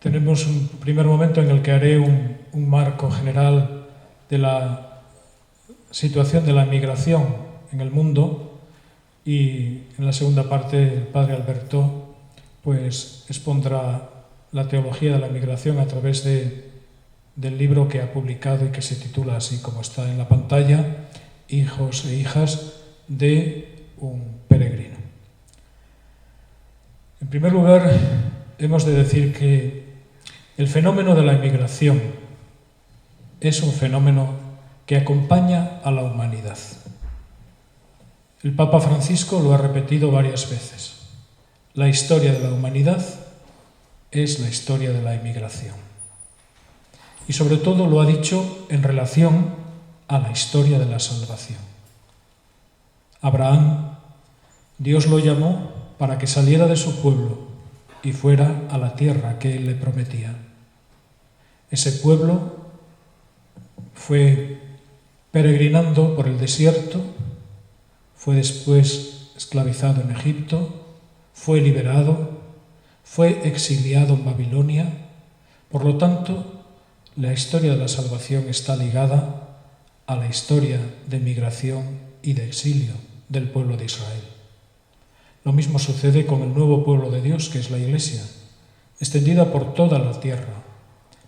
tenemos un primer momento en el que haré un marco general de la situación de la migración en el mundo, y en la segunda parte el padre Alberto pues expondrá la teología de la migración a través del libro que ha publicado y que se titula así como está en la pantalla: Hijos e hijas de un peregrino. En primer lugar, hemos de decir que el fenómeno de la inmigración es un fenómeno que acompaña a la humanidad. El Papa Francisco lo ha repetido varias veces. La historia de la humanidad es la historia de la inmigración. Y sobre todo lo ha dicho en relación a la historia de la salvación. Abraham, Dios lo llamó para que saliera de su pueblo y fuera a la tierra que él le prometía. Ese pueblo fue peregrinando por el desierto, fue después esclavizado en Egipto, fue liberado, fue exiliado en Babilonia. Por lo tanto, la historia de la salvación está ligada a la historia de migración y de exilio del pueblo de Israel. Lo mismo sucede con el nuevo pueblo de Dios, que es la Iglesia, extendida por toda la tierra,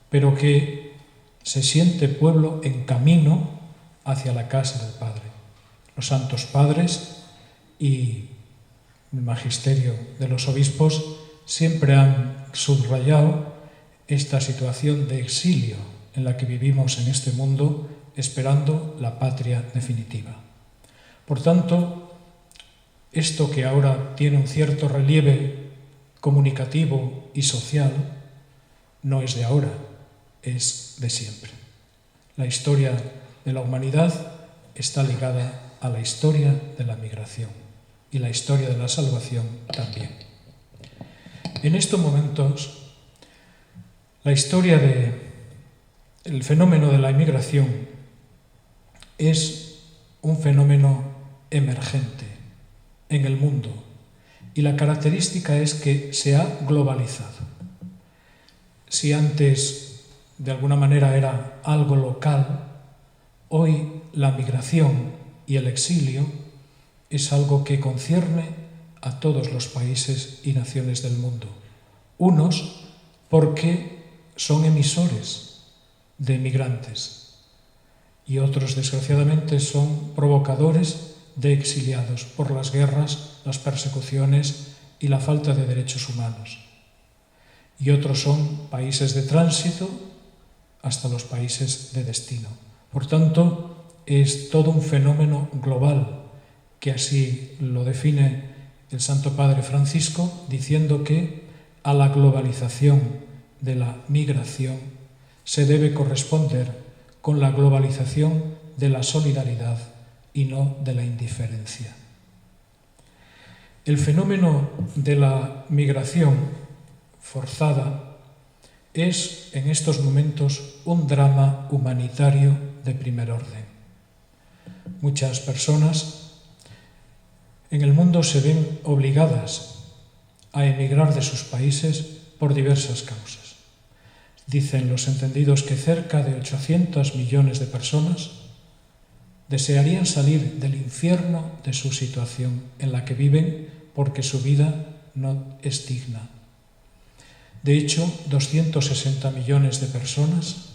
pero que se siente pueblo en camino hacia la casa del Padre. Los santos padres y el magisterio de los obispos siempre han subrayado esta situación de exilio en la que vivimos en este mundo, esperando la patria definitiva. Por tanto, esto que ahora tiene un cierto relieve comunicativo y social no es de ahora, es de siempre. La historia de la humanidad está ligada a la historia de la migración y la historia de la salvación también. En estos momentos, la historia del fenómeno de la inmigración es un fenómeno emergente en el mundo, y la característica es que se ha globalizado. Si antes de alguna manera era algo local, hoy la migración y el exilio es algo que concierne a todos los países y naciones del mundo. Unos porque son emisores de migrantes y otros, desgraciadamente, son provocadores de exiliados por las guerras, las persecuciones y la falta de derechos humanos. Y otros son países de tránsito hasta los países de destino. Por tanto, es todo un fenómeno global, que así lo define el Santo Padre Francisco, diciendo que a la globalización de la migración se debe corresponder con la globalización de la solidaridad y no de la indiferencia. El fenómeno de la migración forzada es en estos momentos un drama humanitario de primer orden. Muchas personas en el mundo se ven obligadas a emigrar de sus países por diversas causas. Dicen los entendidos que cerca de 800 millones de personas desearían salir del infierno de su situación en la que viven porque su vida no es digna. De hecho, 260 millones de personas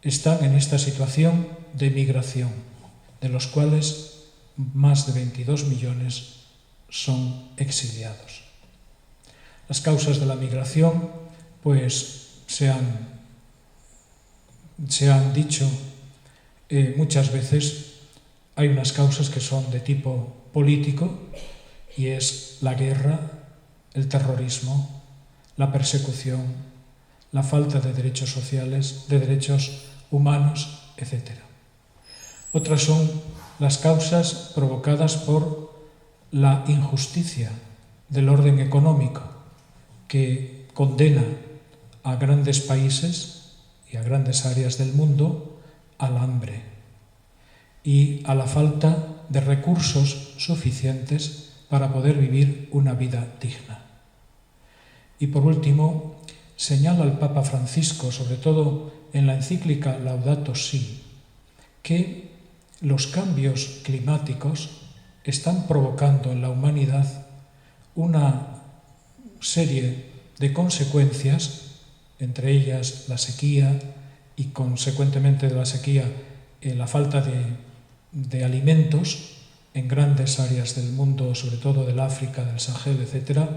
están en esta situación de migración, de los cuales más de 22 millones son exiliados. Las causas de la migración, pues, se han dicho muchas veces. Hay unas causas que son de tipo político, y es la guerra, el terrorismo, la persecución, la falta de derechos sociales, de derechos humanos, etc. Otras son las causas provocadas por la injusticia del orden económico, que condena a grandes países y a grandes áreas del mundo al hambre y a la falta de recursos suficientes para poder vivir una vida digna. Y por último, señala el Papa Francisco, sobre todo en la encíclica Laudato Si, que los cambios climáticos están provocando en la humanidad una serie de consecuencias, entre ellas la sequía y consecuentemente de la sequía la falta de alimentos en grandes áreas del mundo, sobre todo del África, del Sahel, etc.,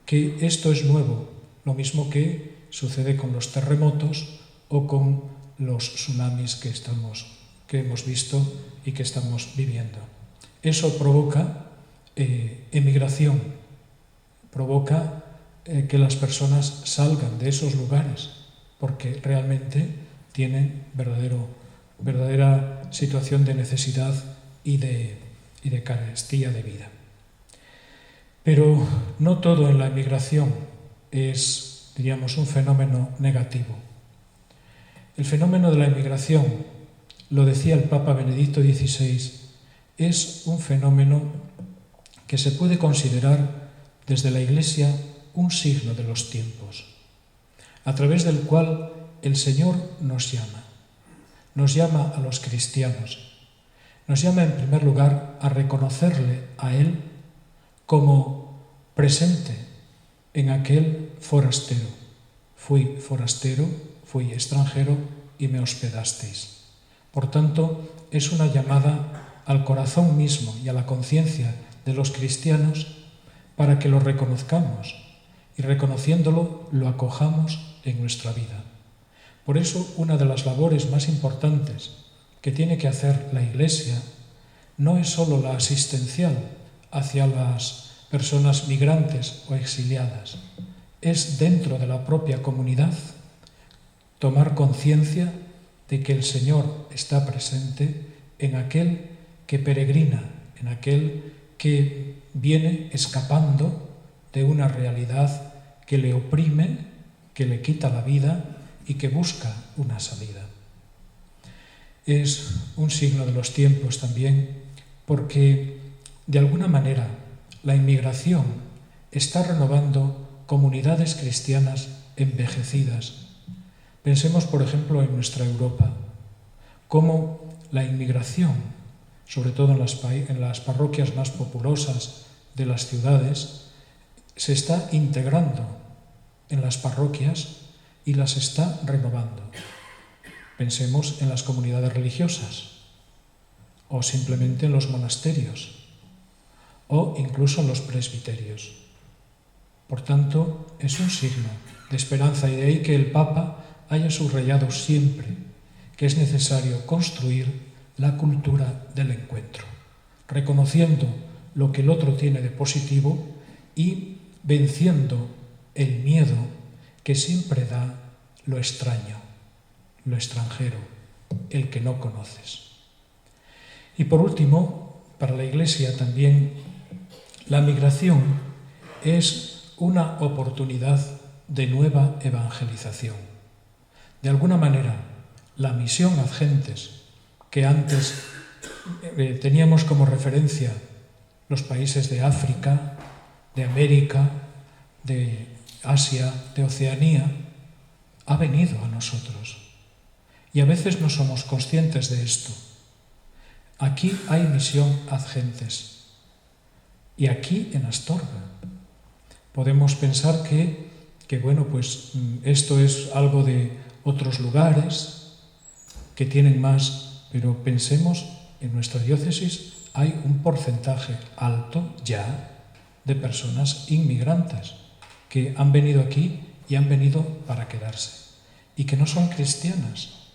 que esto es nuevo, lo mismo que sucede con los terremotos o con los tsunamis que hemos visto y que estamos viviendo. Eso provoca emigración, provoca que las personas salgan de esos lugares porque realmente tienen verdadera situación de necesidad y de carestía de vida. Pero no todo en la emigración es, diríamos, un fenómeno negativo. El fenómeno de la emigración, lo decía el Papa Benedicto XVI, es un fenómeno que se puede considerar desde la Iglesia un signo de los tiempos, a través del cual el Señor nos llama a los cristianos, nos llama en primer lugar a reconocerle a Él como presente en aquel forastero. Fui forastero, fui extranjero y me hospedasteis. Por tanto, es una llamada al corazón mismo y a la conciencia de los cristianos para que lo reconozcamos y reconociéndolo lo acojamos en nuestra vida. Por eso, una de las labores más importantes que tiene que hacer la Iglesia no es solo la asistencial hacia las personas migrantes o exiliadas, es dentro de la propia comunidad tomar conciencia de que el Señor está presente en aquel que peregrina, en aquel que viene escapando de una realidad que le oprime, que le quita la vida y que busca una salida. Es un signo de los tiempos también porque, de alguna manera, la inmigración está renovando comunidades cristianas envejecidas. Pensemos, por ejemplo, en nuestra Europa, cómo la inmigración, sobre todo en las parroquias más populosas de las ciudades, se está integrando en las parroquias y las está renovando. Pensemos en las comunidades religiosas, o simplemente en los monasterios, o incluso en los presbiterios. Por tanto, es un signo de esperanza y de ahí que el Papa haya subrayado siempre que es necesario construir la cultura del encuentro, reconociendo lo que el otro tiene de positivo y venciendo el miedo que siempre da lo extraño, lo extranjero, el que no conoces. Y por último, para la Iglesia también, la migración es una oportunidad de nueva evangelización. De alguna manera, la misión ad gentes, que antes teníamos como referencia los países de África, de América, de Asia, de Oceanía, ha venido a nosotros. Y a veces no somos conscientes de esto. Aquí hay misión ad gentes. Y aquí en Astorga podemos pensar que bueno, pues esto es algo de otros lugares que tienen más, pero pensemos, en nuestra diócesis hay un porcentaje alto ya de personas inmigrantes que han venido aquí y han venido para quedarse y que no son cristianas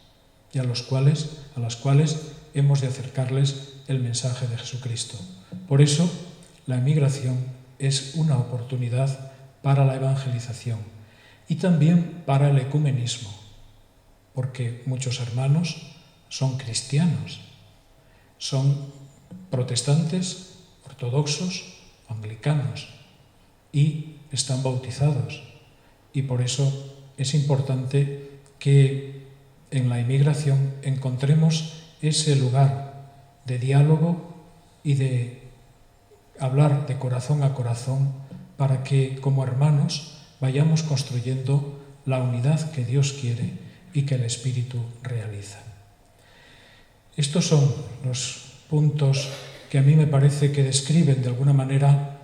y a las cuales hemos de acercarles el mensaje de Jesucristo. Por eso, la emigración es una oportunidad para la evangelización y también para el ecumenismo, porque muchos hermanos son cristianos, son protestantes, ortodoxos, anglicanos y están bautizados. Y por eso es importante que en la emigración encontremos ese lugar de diálogo y de hablar de corazón a corazón para que como hermanos vayamos construyendo la unidad que Dios quiere y que el Espíritu realiza. Estos son los puntos que a mí me parece que describen de alguna manera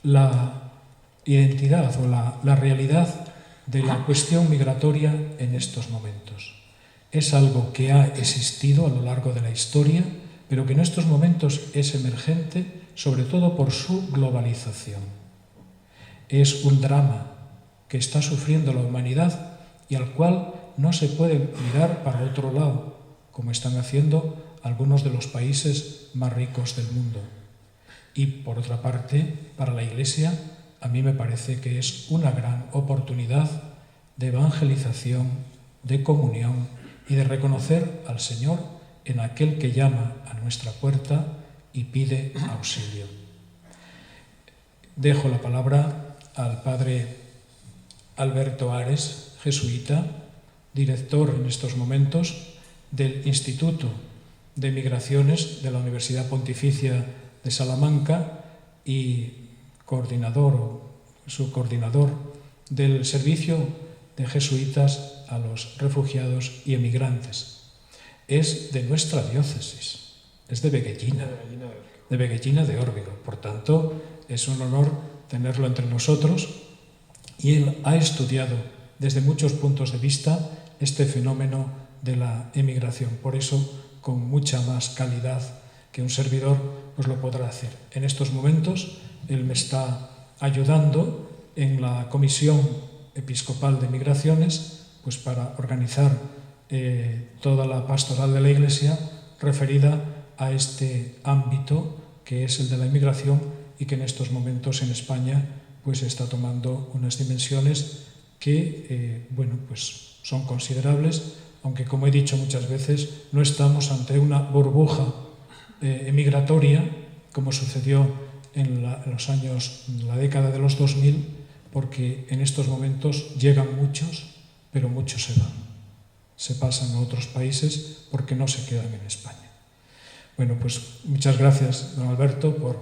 la identidad o la realidad de la cuestión migratoria en estos momentos. Es algo que ha existido a lo largo de la historia, pero que en estos momentos es emergente, sobre todo por su globalización. Es un drama que está sufriendo la humanidad y al cual no se puede mirar para otro lado, como están haciendo algunos de los países más ricos del mundo. Y por otra parte, para la Iglesia, a mí me parece que es una gran oportunidad de evangelización, de comunión y de reconocer al Señor en aquel que llama a nuestra puerta y pide auxilio. Dejo la palabra al padre Alberto Ares, jesuita, director en estos momentos del Instituto de Migraciones de la Universidad Pontificia de Salamanca y subcoordinador del Servicio de Jesuitas a los Refugiados y Emigrantes. Es de nuestra diócesis, es de Beguellina de Órbigo. Por tanto, es un honor tenerlo entre nosotros y él ha estudiado desde muchos puntos de vista este fenómeno de la emigración. Por eso, con mucha más calidad que un servidor, pues lo podrá hacer. En estos momentos, él me está ayudando en la Comisión Episcopal de Migraciones, pues para organizar toda la pastoral de la Iglesia referida a este ámbito que es el de la inmigración y que en estos momentos en España pues está tomando unas dimensiones que pues son considerables, aunque como he dicho muchas veces no estamos ante una burbuja emigratoria como sucedió en la década de los 2000, porque en estos momentos llegan muchos, pero muchos se van. Se pasan a otros países porque no se quedan en España. Bueno, pues muchas gracias, don Alberto, por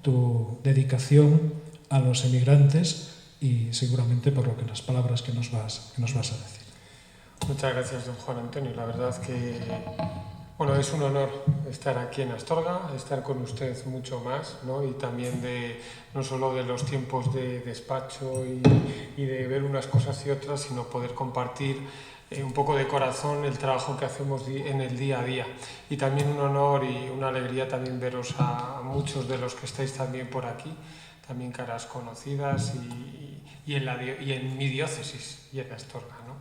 tu dedicación a los emigrantes y seguramente por las palabras que nos vas a decir. Muchas gracias, don Juan Antonio. La verdad que es un honor estar aquí en Astorga, estar con usted mucho más, ¿no? Y también no solo de los tiempos de despacho y de ver unas cosas y otras, sino poder compartir un poco de corazón el trabajo que hacemos en el día a día. Y también un honor y una alegría también veros a muchos de los que estáis también por aquí, también caras conocidas y en mi diócesis y en Astorga, ¿no?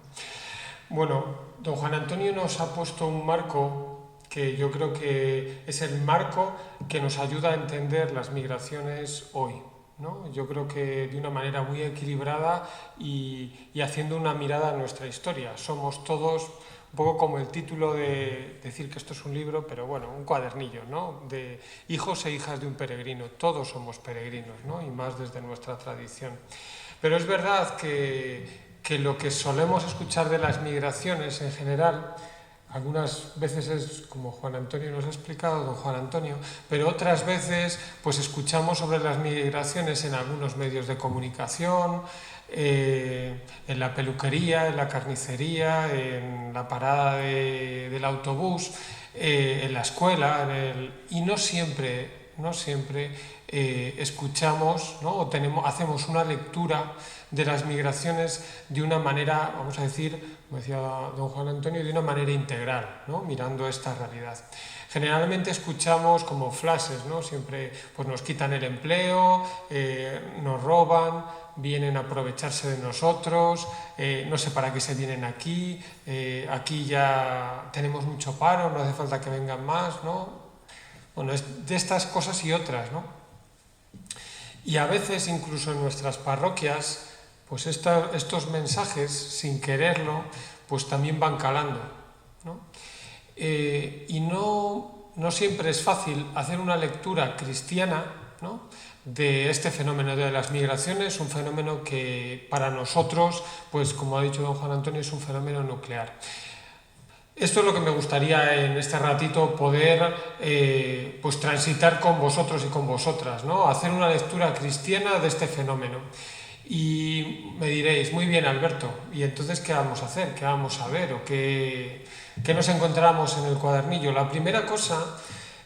Bueno, don Juan Antonio nos ha puesto un marco que yo creo que es el marco que nos ayuda a entender las migraciones hoy, ¿no? Yo creo que de una manera muy equilibrada y haciendo una mirada a nuestra historia. Somos todos, un poco como el título de decir que esto es un libro, pero bueno, un cuadernillo, ¿no? De hijos e hijas de un peregrino. Todos somos peregrinos, ¿no? Y más desde nuestra tradición. Pero es verdad que lo que solemos escuchar de las migraciones en general, algunas veces es como Juan Antonio nos ha explicado, don Juan Antonio, pero otras veces pues escuchamos sobre las migraciones en algunos medios de comunicación, en la peluquería, en la carnicería, en la parada del autobús, en la escuela, y no siempre escuchamos, ¿no? O hacemos una lectura de las migraciones de una manera, vamos a decir, como decía don Juan Antonio, de una manera integral, ¿no? Mirando esta realidad. Generalmente escuchamos como flashes, ¿no? Siempre pues nos quitan el empleo, nos roban, vienen a aprovecharse de nosotros, no sé para qué se vienen aquí, aquí ya tenemos mucho paro, no hace falta que vengan más, ¿no? Bueno, es de estas cosas y otras, ¿no? Y a veces, incluso en nuestras parroquias, pues estos mensajes, sin quererlo, pues también van calando, ¿no? Y no siempre es fácil hacer una lectura cristiana, ¿no?, de este fenómeno de las migraciones, un fenómeno que para nosotros, pues como ha dicho don Juan Antonio, es un fenómeno nuclear. Esto es lo que me gustaría en este ratito poder pues transitar con vosotros y con vosotras, ¿no? Hacer una lectura cristiana de este fenómeno. Y me diréis, muy bien, Alberto, ¿y entonces qué vamos a hacer? ¿Qué vamos a ver? ¿O qué nos encontramos en el cuadernillo? La primera cosa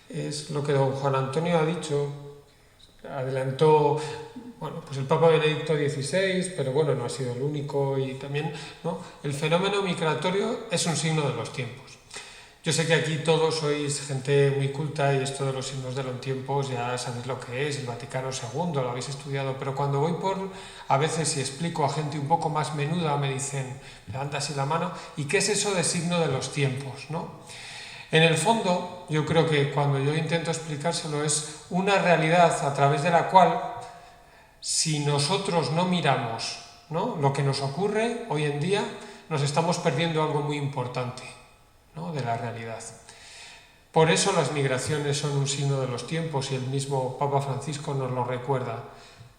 es lo que don Juan Antonio ha dicho, adelantó, bueno, pues el Papa Benedicto XVI, pero bueno, no ha sido el único, y también, ¿no?, el fenómeno migratorio es un signo de los tiempos. Yo sé que aquí todos sois gente muy culta y esto de los signos de los tiempos ya sabéis lo que es, el Vaticano II, lo habéis estudiado, pero cuando voy a veces y explico a gente un poco más menuda, me dicen, levanta así la mano, ¿y qué es eso de signo de los tiempos?, ¿no? En el fondo, yo creo que cuando yo intento explicárselo es una realidad a través de la cual, si nosotros no miramos, ¿no?, lo que nos ocurre hoy en día, nos estamos perdiendo algo muy importante, ¿no?, de la realidad. Por eso las migraciones son un signo de los tiempos y el mismo Papa Francisco nos lo recuerda.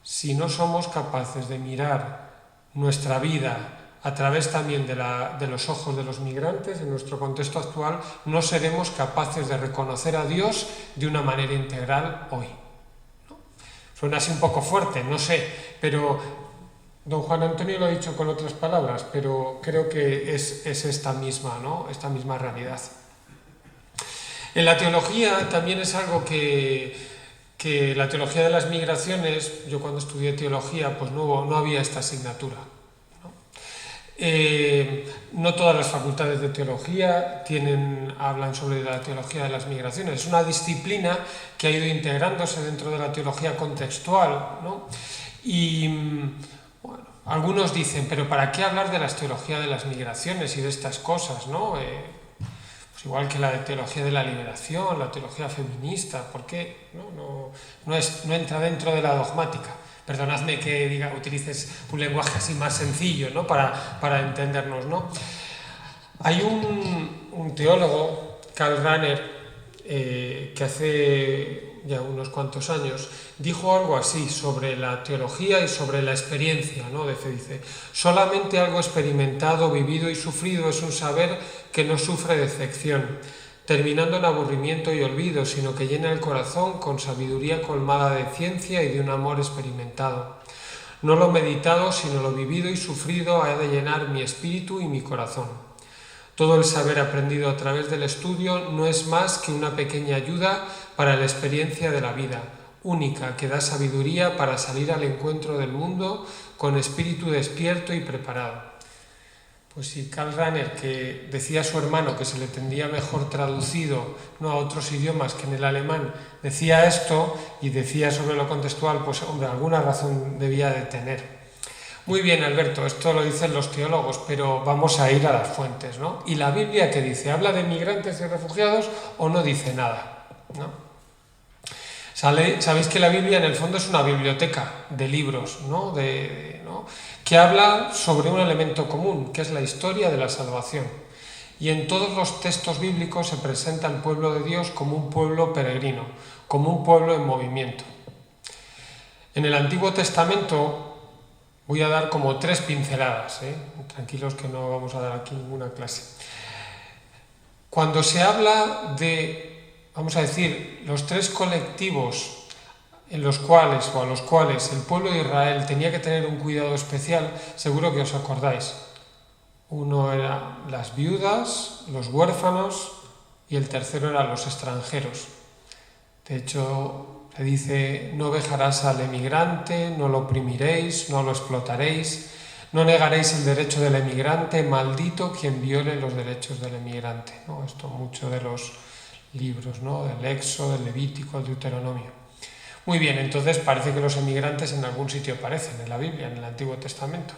Si no somos capaces de mirar nuestra vida a través también de los ojos de los migrantes, en nuestro contexto actual, no seremos capaces de reconocer a Dios de una manera integral hoy, ¿no? Suena así un poco fuerte, no sé, pero don Juan Antonio lo ha dicho con otras palabras, pero creo que es esta misma, ¿no?, esta misma realidad. En la teología también es algo que la teología de las migraciones, yo cuando estudié teología pues no había esta asignatura, ¿no? No todas las facultades de teología hablan sobre la teología de las migraciones. Es una disciplina que ha ido integrándose dentro de la teología contextual, ¿no? Y bueno, algunos dicen, pero ¿para qué hablar de la teología de las migraciones y de estas cosas, ¿no? Pues igual que la de teología de la liberación, la teología feminista, ¿por qué no entra dentro de la dogmática? Perdonadme que utilices un lenguaje así más sencillo, ¿no?, para entendernos, ¿no? Hay un teólogo, Karl Rahner, que hace ya unos cuantos años dijo algo así sobre la teología y sobre la experiencia, ¿no? Dice, solamente algo experimentado, vivido y sufrido es un saber que no sufre decepción, terminando en aburrimiento y olvido, sino que llena el corazón con sabiduría colmada de ciencia y de un amor experimentado. No lo meditado, sino lo vivido y sufrido ha de llenar mi espíritu y mi corazón. Todo el saber aprendido a través del estudio no es más que una pequeña ayuda para la experiencia de la vida, única, que da sabiduría para salir al encuentro del mundo con espíritu despierto y preparado. Pues si Karl Rahner, que decía a su hermano que se le tendría mejor traducido, no a otros idiomas que en el alemán, decía esto y decía sobre lo contextual, pues hombre, alguna razón debía de tener. Muy bien, Alberto, esto lo dicen los teólogos, pero vamos a ir a las fuentes, ¿no? ¿Y la Biblia qué dice? ¿Habla de migrantes y refugiados o no dice nada, ¿no? Sabéis que la Biblia en el fondo es una biblioteca de libros, ¿no? Que habla sobre un elemento común, que es la historia de la salvación. Y en todos los textos bíblicos se presenta el pueblo de Dios como un pueblo peregrino, como un pueblo en movimiento. En el Antiguo Testamento voy a dar como 3 pinceladas, tranquilos que no vamos a dar aquí ninguna clase. Cuando se habla de, vamos a decir, los 3 colectivos a los cuales el pueblo de Israel tenía que tener un cuidado especial, seguro que os acordáis. Uno era las viudas, los huérfanos y el tercero eran los extranjeros. De hecho, se dice, no vejarás al emigrante, no lo oprimiréis, no lo explotaréis, no negaréis el derecho del emigrante, maldito quien viole los derechos del emigrante, ¿no? Esto mucho de los libros, ¿no?, del Éxodo, del Levítico, del Deuteronomio. Muy bien, entonces parece que los emigrantes en algún sitio aparecen en la Biblia, en el Antiguo Testamento.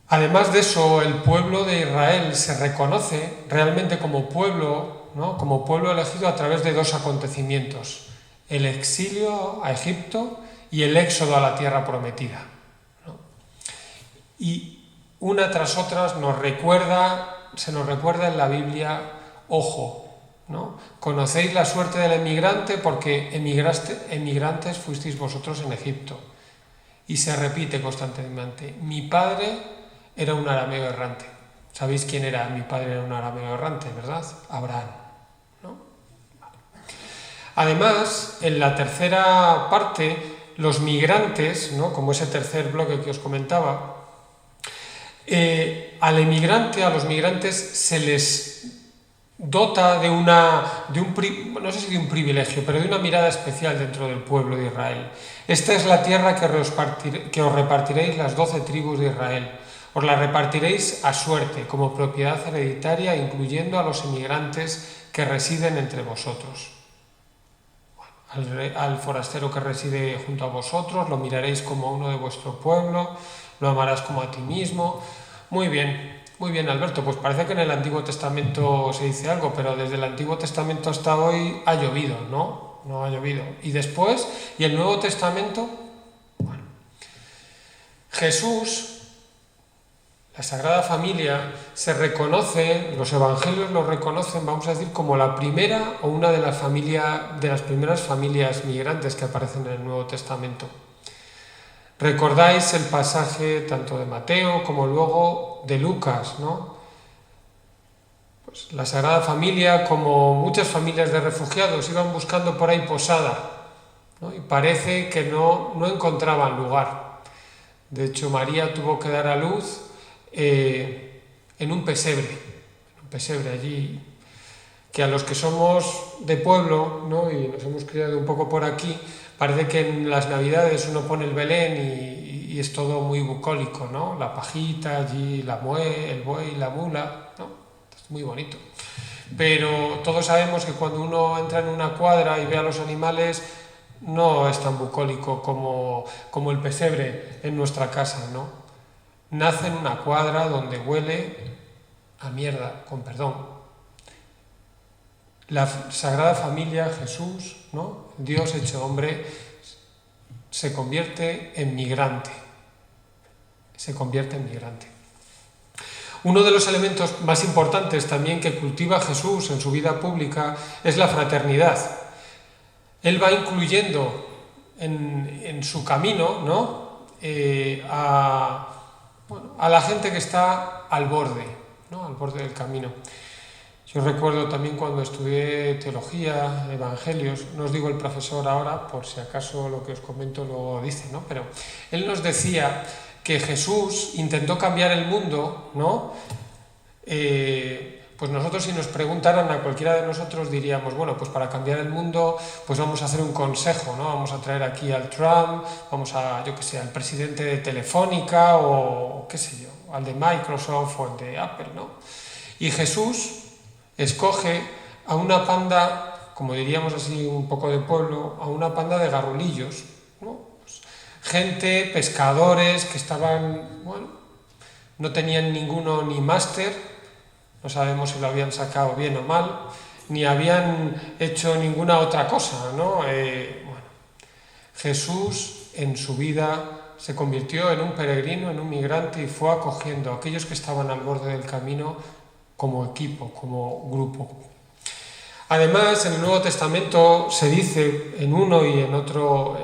Además de eso, el pueblo de Israel se reconoce realmente como pueblo, ¿no?, como pueblo elegido a través de 2 acontecimientos: el exilio a Egipto y el éxodo a la tierra prometida, ¿no? Y una tras otra se nos recuerda en la Biblia, ojo, ¿no?, conocéis la suerte del emigrante porque emigrantes fuisteis vosotros en Egipto. Y se repite constantemente, mi padre era un arameo errante. ¿Sabéis quién era? Mi padre era un arameo errante, ¿verdad? Abraham, ¿no? Además, en la tercera parte los migrantes, ¿no? Como ese tercer bloque que os comentaba, al emigrante, a los migrantes se les dota de no sé si de un privilegio, pero de una mirada especial dentro del pueblo de Israel. Esta es la tierra que os repartiréis las 12 tribus de Israel. Os la repartiréis a suerte, como propiedad hereditaria, incluyendo a los inmigrantes que residen entre vosotros. Al forastero que reside junto a vosotros, lo miraréis como uno de vuestro pueblo, lo amarás como a ti mismo. Muy bien, Alberto, pues parece que en el Antiguo Testamento se dice algo, pero desde el Antiguo Testamento hasta hoy ha llovido, ¿no? No ha llovido. Y después, ¿y el Nuevo Testamento? Bueno, Jesús, la Sagrada Familia, se reconoce, los evangelios lo reconocen, vamos a decir, como la primera o una de las primeras familias migrantes que aparecen en el Nuevo Testamento. Recordáis el pasaje tanto de Mateo como luego de Lucas, ¿no? Pues la Sagrada Familia, como muchas familias de refugiados, iban buscando por ahí posada, ¿no? Y parece que no encontraban lugar. De hecho, María tuvo que dar a luz en un pesebre allí, que a los que somos de pueblo, ¿no? Y nos hemos criado un poco por aquí, parece que en las Navidades uno pone el Belén y es todo muy bucólico, ¿no? La pajita allí, el buey, la mula, ¿no? Es muy bonito. Pero todos sabemos que cuando uno entra en una cuadra y ve a los animales, no es tan bucólico como el pesebre en nuestra casa, ¿no? Nace en una cuadra donde huele a mierda, con perdón. La Sagrada Familia, Jesús, ¿no? Dios hecho hombre, se convierte en migrante. Uno de los elementos más importantes también que cultiva Jesús en su vida pública es la fraternidad. Él va incluyendo en su camino, ¿no? A la gente que está al borde, ¿no? Al borde del camino. Yo recuerdo también cuando estudié teología, evangelios, no os digo el profesor ahora, por si acaso lo que os comento lo dice, ¿no? Pero él nos decía que Jesús intentó cambiar el mundo, ¿no? Pues nosotros, si nos preguntaran a cualquiera de nosotros, diríamos, bueno, pues para cambiar el mundo, pues vamos a hacer un consejo, ¿no? Vamos a traer aquí al Trump, vamos a, yo qué sé, al presidente de Telefónica o qué sé yo, al de Microsoft o al de Apple, ¿no? Y Jesús escoge a una panda, como diríamos así un poco de pueblo, a una panda de garrulillos, ¿no? Pues gente, pescadores que estaban, bueno, no tenían ninguno ni máster, no sabemos si lo habían sacado bien o mal, ni habían hecho ninguna otra cosa, ¿no? Jesús en su vida se convirtió en un peregrino, en un migrante y fue acogiendo a aquellos que estaban al borde del camino como equipo, como grupo. Además, en el Nuevo Testamento se dice en uno y en otros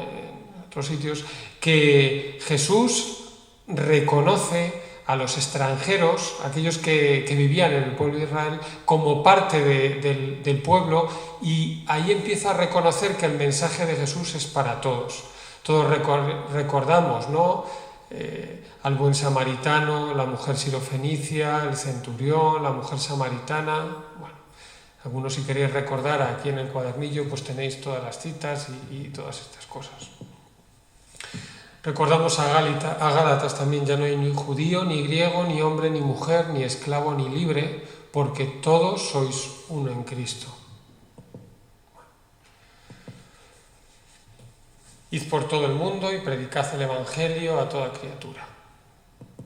sitios que Jesús reconoce a los extranjeros, aquellos que vivían en el pueblo de Israel, como parte del pueblo, y ahí empieza a reconocer que el mensaje de Jesús es para todos. Todos recordamos, ¿no? Al buen samaritano, la mujer sirofenicia, el centurión, la mujer samaritana. Bueno, algunos, si queréis recordar aquí en el cuadernillo, pues tenéis todas las citas y todas estas cosas. Recordamos a Gálatas también, ya no hay ni judío, ni griego, ni hombre, ni mujer, ni esclavo, ni libre, porque todos sois uno en Cristo. Id por todo el mundo y predicad el Evangelio a toda criatura.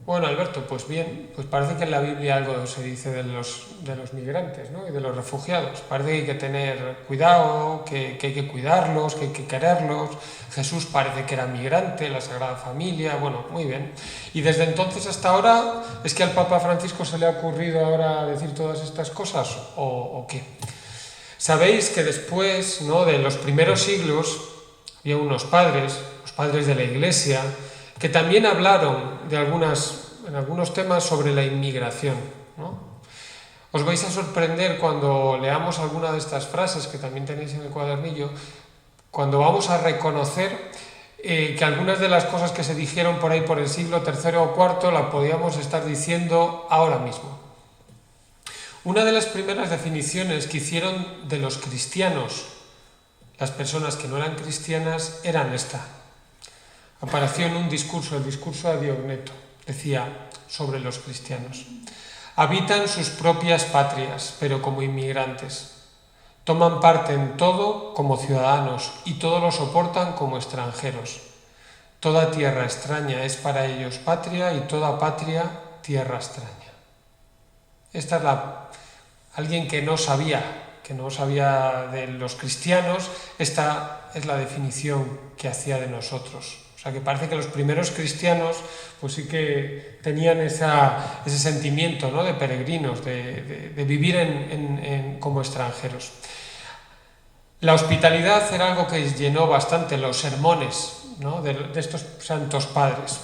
Bueno, Alberto, pues bien, pues parece que en la Biblia algo se dice de los migrantes, ¿no? Y de los refugiados. Parece que hay que tener cuidado, que hay que cuidarlos, que hay que quererlos. Jesús parece que era migrante, la Sagrada Familia, bueno, muy bien. Y desde entonces hasta ahora, ¿es que al Papa Francisco se le ha ocurrido ahora decir todas estas cosas o qué? Sabéis que después, ¿no?, de los primeros siglos había unos padres, los padres de la Iglesia, que también hablaron en algunos temas sobre la inmigración, ¿no? Os vais a sorprender cuando leamos alguna de estas frases que también tenéis en el cuadernillo, cuando vamos a reconocer que algunas de las cosas que se dijeron por ahí por el siglo III o IV las podíamos estar diciendo ahora mismo. Una de las primeras definiciones que hicieron de los cristianos las personas que no eran cristianas eran esta. Apareció en un discurso, el discurso de Diogneto, decía sobre los cristianos: habitan sus propias patrias, pero como inmigrantes. Toman parte en todo como ciudadanos y todo lo soportan como extranjeros. Toda tierra extraña es para ellos patria y toda patria tierra extraña. Esta es alguien que no sabía de los cristianos. Esta es la definición que hacía de nosotros. O sea, que parece que los primeros cristianos pues sí que tenían ese sentimiento, ¿no?, de peregrinos, de vivir como extranjeros. La hospitalidad era algo que llenó bastante los sermones, ¿no?, de estos santos padres.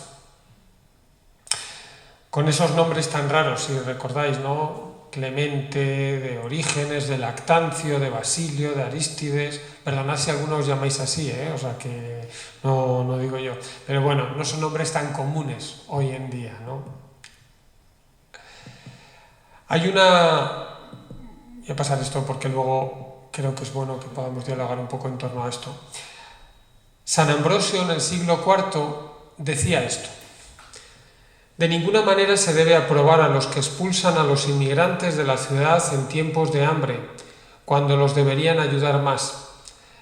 Con esos nombres tan raros, si recordáis, ¿no? Clemente, de Orígenes, de Lactancio, de Basilio, de Arístides. Perdonad si algunos os llamáis así, o sea que no digo yo. Pero bueno, no son nombres tan comunes hoy en día, ¿no? Voy a pasar esto porque luego creo que es bueno que podamos dialogar un poco en torno a esto. San Ambrosio en el siglo IV decía esto: de ninguna manera se debe aprobar a los que expulsan a los inmigrantes de la ciudad en tiempos de hambre, cuando los deberían ayudar más.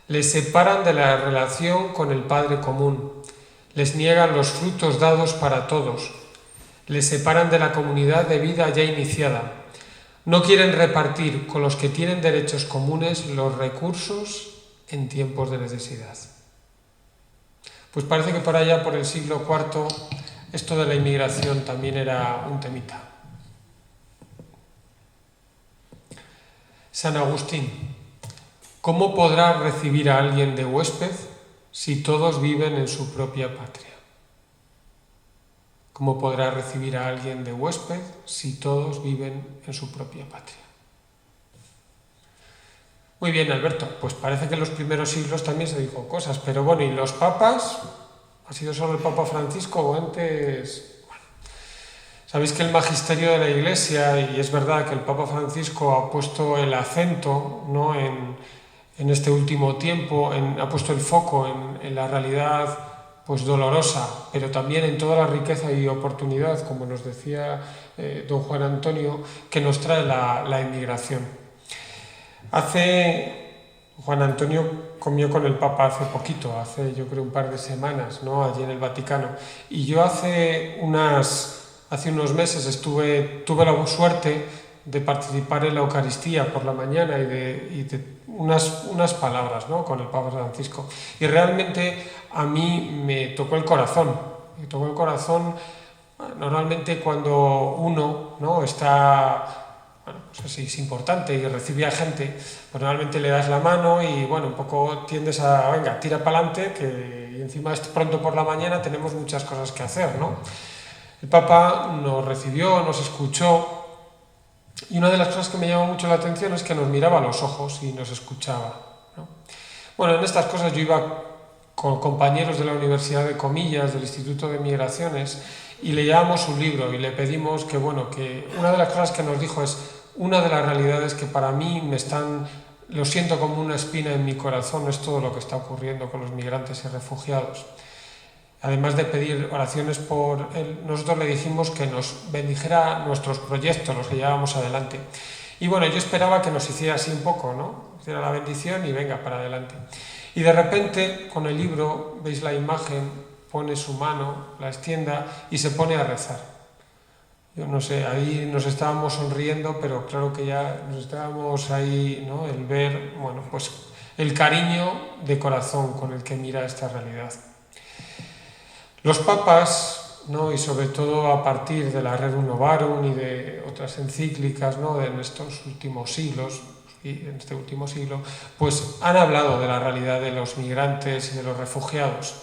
Les separan de la relación con el Padre común, les niegan los frutos dados para todos, les separan de la comunidad de vida ya iniciada. No quieren repartir con los que tienen derechos comunes los recursos en tiempos de necesidad. Pues parece que por allá, por el siglo IV, esto de la inmigración también era un temita. San Agustín: ¿cómo podrá recibir a alguien de huésped si todos viven en su propia patria? ¿Cómo podrá recibir a alguien de huésped si todos viven en su propia patria? Muy bien, Alberto, pues parece que en los primeros siglos también se dijo cosas, pero bueno, ¿y los papas? ¿Ha sido solo el Papa Francisco o antes? Bueno, sabéis que el magisterio de la Iglesia, y es verdad que el Papa Francisco ha puesto el acento, ¿no?, en este último tiempo, ha puesto el foco en la realidad pues dolorosa, pero también en toda la riqueza y oportunidad, como nos decía don Juan Antonio, que nos trae la inmigración. Juan Antonio comió con el Papa hace poquito, yo creo un par de semanas, ¿no?, allí en el Vaticano. Y yo hace unos meses tuve la suerte de participar en la Eucaristía por la mañana y de unas palabras, ¿no?, con el Papa Francisco. Y realmente a mí me tocó el corazón. Normalmente cuando uno, ¿no?, está... Bueno, pues así es importante y recibe a gente, pues normalmente le das la mano y bueno, un poco tiendes a, venga, tira para adelante, y encima es pronto por la mañana, tenemos muchas cosas que hacer, ¿no? El Papa nos recibió, nos escuchó, y una de las cosas que me llamó mucho la atención es que nos miraba a los ojos y nos escuchaba, ¿no? Bueno, en estas cosas yo iba con compañeros de la Universidad de Comillas, del Instituto de Migraciones, y le llevamos un libro y le pedimos que una de las cosas que nos dijo es: una de las realidades que para mí lo siento como una espina en mi corazón, es todo lo que está ocurriendo con los migrantes y refugiados. Además de pedir oraciones por él, nosotros le dijimos que nos bendijera nuestros proyectos, los que llevábamos adelante. Y bueno, yo esperaba que nos hiciera así un poco, ¿no? Hiciera la bendición y venga para adelante. Y de repente, con el libro, veis la imagen, pone su mano, la extienda y se pone a rezar. Yo no sé, ahí nos estábamos sonriendo, pero claro que ya nos estábamos ahí, ¿no?, el ver, bueno, pues el cariño de corazón con el que mira esta realidad. Los papas, ¿no?, y sobre todo a partir de la Rerum Novarum y de otras encíclicas, ¿no?, en estos últimos siglos, y en este último siglo, pues han hablado de la realidad de los migrantes y de los refugiados.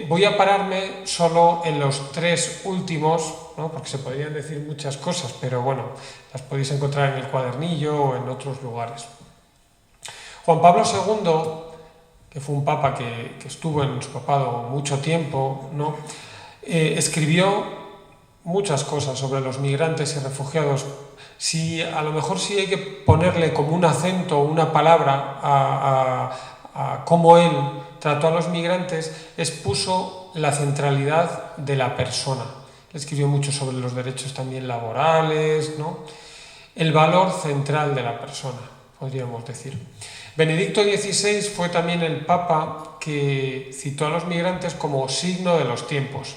Voy a pararme solo en los tres últimos, ¿no?, porque se podrían decir muchas cosas, pero bueno, las podéis encontrar en el cuadernillo o en otros lugares. Juan Pablo II que fue un papa que estuvo en su papado mucho tiempo, ¿no? Escribió muchas cosas sobre los migrantes y refugiados. A lo mejor sí hay que ponerle como un acento, una palabra a cómo él trató a los migrantes, puso la centralidad de la persona. Escribió mucho sobre los derechos también laborales, ¿no? El valor central de la persona, podríamos decir. Benedicto XVI fue también el papa que citó a los migrantes como signo de los tiempos.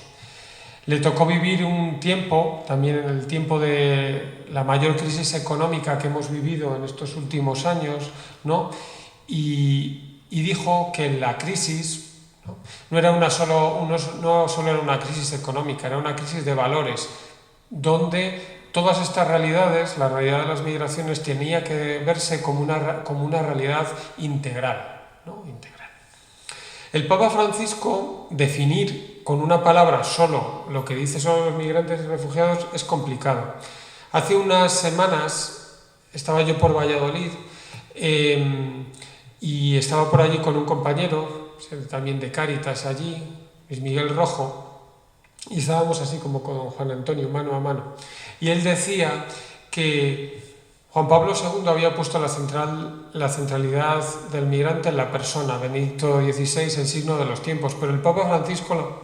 Le tocó vivir un tiempo, también en el tiempo de la mayor crisis económica que hemos vivido en estos últimos años, ¿no? Y dijo que la crisis no solo era una crisis económica, era una crisis de valores, donde todas estas realidades, la realidad de las migraciones, tenía que verse como una realidad integral, ¿no? Integral. El Papa Francisco, definir con una palabra solo lo que dice sobre los migrantes y refugiados es complicado. Hace unas semanas estaba yo por Valladolid y estaba por allí con un compañero, también de Cáritas allí, Luis Miguel Rojo, y estábamos así como con Juan Antonio, mano a mano. Y él decía que Juan Pablo II había puesto la centralidad del migrante en la persona, Benedicto XVI el signo de los tiempos, pero el Papa Francisco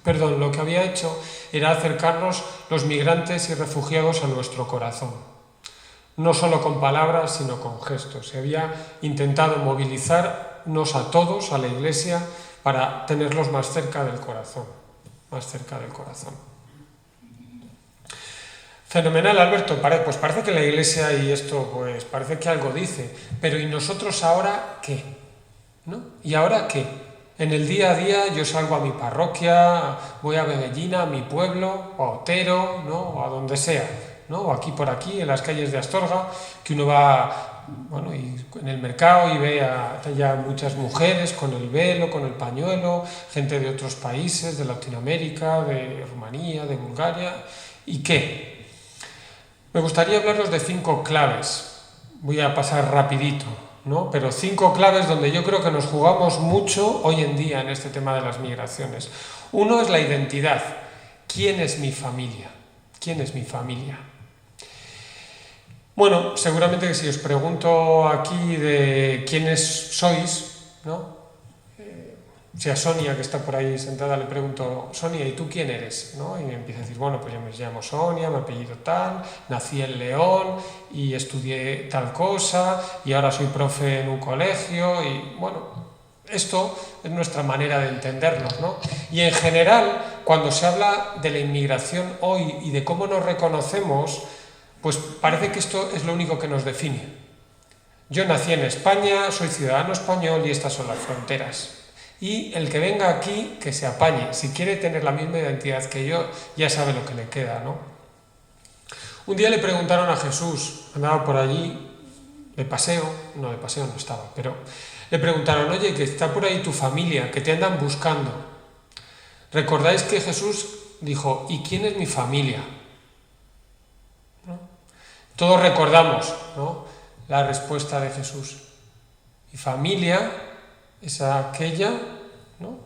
lo que había hecho era acercarnos los migrantes y refugiados a nuestro corazón. No solo con palabras, sino con gestos. Se había intentado movilizarnos a todos, a la Iglesia, para tenerlos más cerca del corazón. Más cerca del corazón. Fenomenal, Alberto. Pues parece que la Iglesia y esto, pues parece que algo dice. Pero ¿y nosotros ahora qué? ¿No? ¿Y ahora qué? En el día a día yo salgo a mi parroquia, voy a Bebellina, a mi pueblo, o a Otero, ¿no? O a donde sea, ¿no? O aquí por aquí, en las calles de Astorga, que uno va, y en el mercado y ve ya muchas mujeres con el velo, con el pañuelo, gente de otros países, de Latinoamérica, de Rumanía, de Bulgaria. ¿Y qué? Me gustaría hablaros de 5 claves. Voy a pasar rapidito, ¿no? Pero 5 claves donde yo creo que nos jugamos mucho hoy en día en este tema de las migraciones. Uno es la identidad. ¿Quién es mi familia? ¿Quién es mi familia? Bueno, seguramente que si os pregunto aquí de quiénes sois, ¿no? Si a Sonia, que está por ahí sentada, le pregunto, Sonia, ¿y tú quién eres? ¿No? Y me empieza a decir, bueno, pues yo me llamo Sonia, me apellido tal, nací en León y estudié tal cosa y ahora soy profe en un colegio y bueno, esto es nuestra manera de entendernos, ¿no? Y en general, cuando se habla de la inmigración hoy y de cómo nos reconocemos, pues parece que esto es lo único que nos define. Yo nací en España, soy ciudadano español y estas son las fronteras. Y el que venga aquí, que se apañe. Si quiere tener la misma identidad que yo, ya sabe lo que le queda, ¿no? Un día le preguntaron a Jesús, andaba por allí, de paseo no estaba, pero le preguntaron, oye, que está por ahí tu familia, que te andan buscando. ¿Recordáis que Jesús dijo, ¿y quién es mi familia? ¿No? Todos recordamos, ¿no?, la respuesta de Jesús. Mi familia es aquella, ¿no?,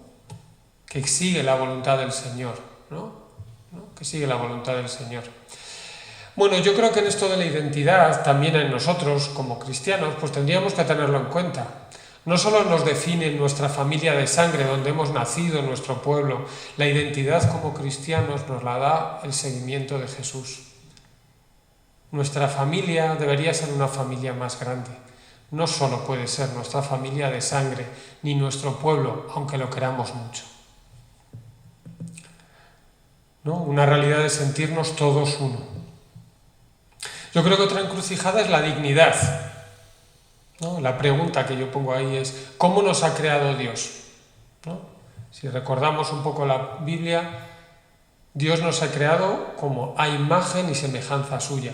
que sigue la voluntad del Señor, ¿no? Que sigue la voluntad del Señor. Bueno, yo creo que en esto de la identidad, también en nosotros como cristianos, pues tendríamos que tenerlo en cuenta. No solo nos define nuestra familia de sangre, donde hemos nacido, nuestro pueblo, la identidad como cristianos nos la da el seguimiento de Jesús. Nuestra familia debería ser una familia más grande. No solo puede ser nuestra familia de sangre, ni nuestro pueblo, aunque lo queramos mucho. ¿No? Una realidad de sentirnos todos uno. Yo creo que otra encrucijada es la dignidad, ¿no? La pregunta que yo pongo ahí es, ¿cómo nos ha creado Dios? ¿No? Si recordamos un poco la Biblia, Dios nos ha creado como a imagen y semejanza suya.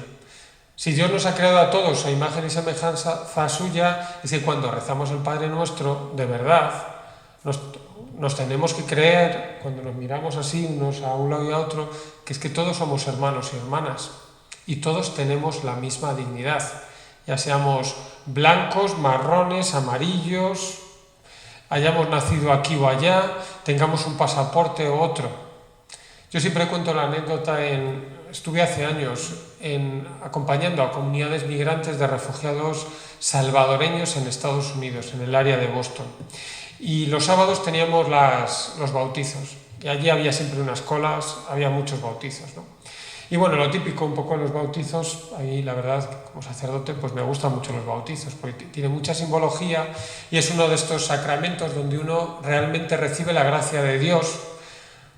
Si Dios nos ha creado a todos a imagen y semejanza suya, es que cuando rezamos el Padre Nuestro, de verdad, nos tenemos que creer, cuando nos miramos así unos a un lado y a otro, que es que todos somos hermanos y hermanas y todos tenemos la misma dignidad, ya seamos blancos, marrones, amarillos, hayamos nacido aquí o allá, tengamos un pasaporte o otro. Yo siempre cuento la anécdota, estuve hace años acompañando a comunidades migrantes de refugiados salvadoreños en Estados Unidos, en el área de Boston. Y los sábados teníamos los bautizos. Y allí había siempre unas colas, había muchos bautizos, ¿no? Y bueno, lo típico un poco en los bautizos, ahí la verdad, como sacerdote, pues me gustan mucho los bautizos, porque tiene mucha simbología y es uno de estos sacramentos donde uno realmente recibe la gracia de Dios,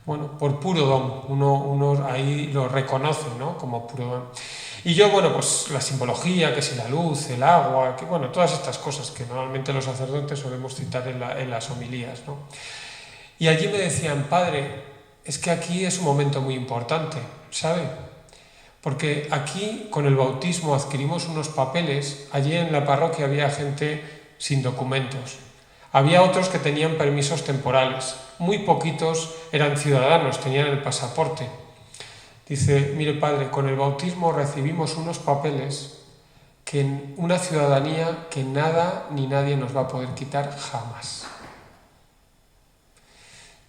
bueno, por puro don, uno ahí lo reconoce, ¿no?, como puro don. Y yo, bueno, pues la simbología, que si la luz, el agua, que bueno, todas estas cosas que normalmente los sacerdotes solemos citar en las homilías, ¿no? Y allí me decían: padre, es que aquí es un momento muy importante, ¿sabe? Porque aquí con el bautismo adquirimos unos papeles. Allí en la parroquia había gente sin documentos. Había otros que tenían permisos temporales. Muy poquitos eran ciudadanos, tenían el pasaporte. Dice: mire padre, con el bautismo recibimos unos papeles que una ciudadanía que nada ni nadie nos va a poder quitar jamás.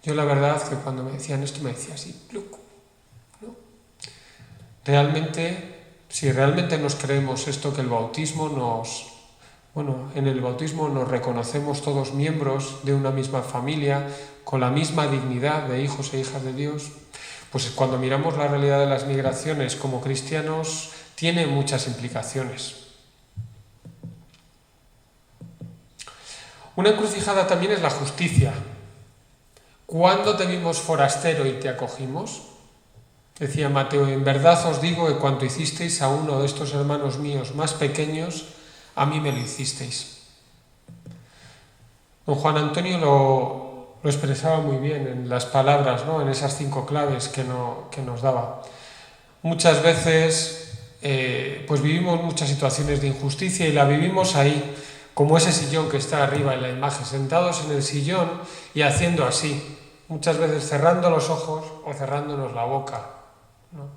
Yo la verdad que cuando me decían esto me decía así, ¡pluc!, ¿no? Realmente, si realmente nos creemos esto, que el bautismo en el bautismo nos reconocemos todos miembros de una misma familia, con la misma dignidad de hijos e hijas de Dios, pues cuando miramos la realidad de las migraciones como cristianos, tiene muchas implicaciones. Una encrucijada también es la justicia. ¿Cuándo te vimos forastero y te acogimos? Decía Mateo: en verdad os digo que cuanto hicisteis a uno de estos hermanos míos más pequeños, a mí me lo hicisteis. Don Juan Antonio lo expresaba muy bien en las palabras, ¿no?, en esas 5 claves que nos daba. Muchas veces pues vivimos muchas situaciones de injusticia y la vivimos ahí, como ese sillón que está arriba en la imagen, sentados en el sillón y haciendo así, muchas veces cerrando los ojos o cerrándonos la boca, ¿no?,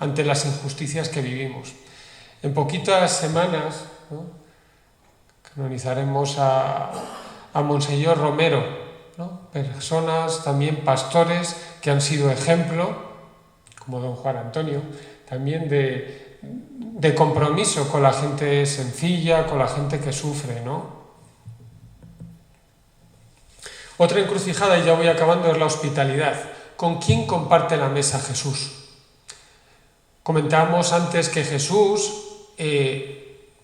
ante las injusticias que vivimos. En poquitas semanas, ¿no?, canonizaremos a Monseñor Romero, ¿no?, personas, también pastores, que han sido ejemplo, como don Juan Antonio, también de compromiso con la gente sencilla, con la gente que sufre, ¿no? Otra encrucijada, y ya voy acabando, es la hospitalidad. ¿Con quién comparte la mesa Jesús? Comentábamos antes que Jesús